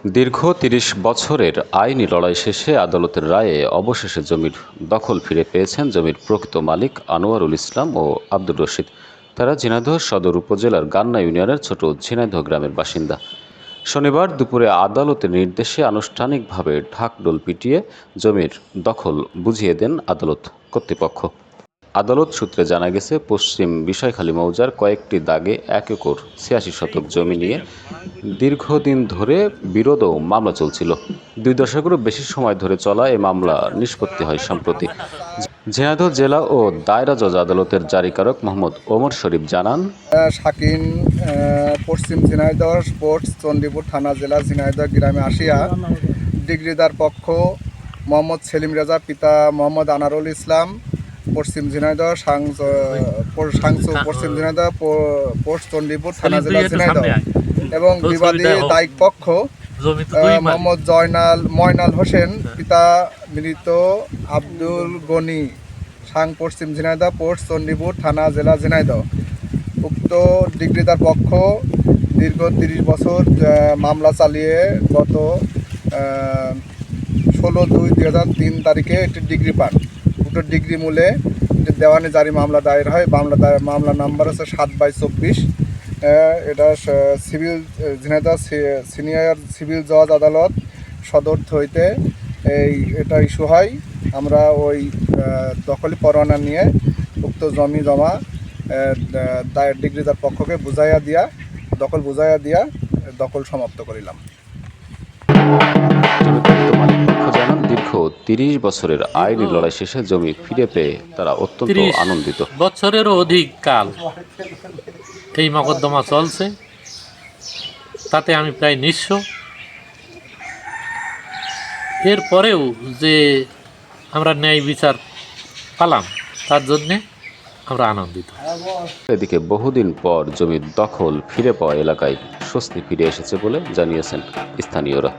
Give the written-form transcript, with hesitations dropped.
দীর্ঘ ৩০ বছরের আইনি লড়াই শেষে আদালতের রায়ে অবশেষে জমির দখল ফিরে পেয়েছেন জমির প্রকৃত মালিক আনোয়ারুল ইসলাম ও আব্দুর রশিদ। তারা ঝিনাইদহ সদর উপজেলার গান্না ইউনিয়নের ছোট ঝিনাইদহ গ্রামের বাসিন্দা। শনিবার দুপুরে আদালতের নির্দেশে আনুষ্ঠানিকভাবে ঢাকঢোল পিটিয়ে জমির দখল বুঝিয়ে দেন আদালত কর্তৃপক্ষ। আদালত সূত্রে জানা গেছে, পশ্চিম বিষয়খালী মৌজার কয়েকটি দাগে ১ একর ৮৬ শতক জমি নিয়ে দীর্ঘদিন ধরে বিরোধ ও মামলা চলছিল। ২ দশকেরও বেশি সময় ধরে চলা এই মামলা নিষ্পত্তি হয় সম্প্রতি। ঝিনাইদহ জেলা ও দায়রা জজ আদালতের জারিকারক মোহাম্মদ ওমর শরীফ জানান, শাকিন পশ্চিম ঝিনাইদহ স্পোর্টস চণ্ডীপুর থানা জেলা ঝিনাইদহ গ্রামে আসিয়া ডিগ্রিদার পক্ষ মোহাম্মদ সেলিম রেজা পিতা মোহাম্মদ আনারুল ইসলাম পশ্চিম ঝিনাইদহ পশ্চিম ঝিনাইদহ পোস্ট চণ্ডীপুর থানা জেলা ঝিনাইদহ এবং বিবাদী দায়িক পক্ষ মোহাম্মদ ময়নাল হোসেন পিতা মৃত আব্দুল গনি পশ্চিম ঝিনাইদহ পোস্ট চণ্ডীপুর থানা জেলা ঝিনাইদহ। উক্ত ডিগ্রিদার পক্ষ দীর্ঘ ৩০ বছর মামলা চালিয়ে গত ১৬/২/২০০৩ তারিখে একটি ডিগ্রি পান। উক্ত ডিগ্রি মূলে দেওয়ানি জারি মামলা দায়ের হয়। মামলা নাম্বার হচ্ছে ৭/২৪। এটা সিভিল ঝিনাইদহ সিনিয়র সিভিল জজ আদালত সদর হইতে এটা ইস্যু হয়। আমরা ওই দখলি পরোয়ানা নিয়ে উক্ত জমি জমা ডিগ্রিদার পক্ষকে দখল বুঝাইয়া দিয়া দখল সমাপ্ত করিলাম। জানান, দীর্ঘ ৩০ বছরের আইনি লড়াই শেষে জমি ফিরে পেয়ে তারা অত্যন্ত আনন্দিত। বছরেরও অধিক কাল এই মকদ্দমা চলছে, তাতে আমি প্রায় নিঃস্ব। এরপরেও যে আমরা ন্যায় বিচার পালাম, তার জন্যে আমরা আনন্দিত। এদিকে বহুদিন পর জমির দখল ফিরে পাওয়া এলাকায় স্বস্তি ফিরে এসেছে বলে জানিয়েছেন স্থানীয়রা।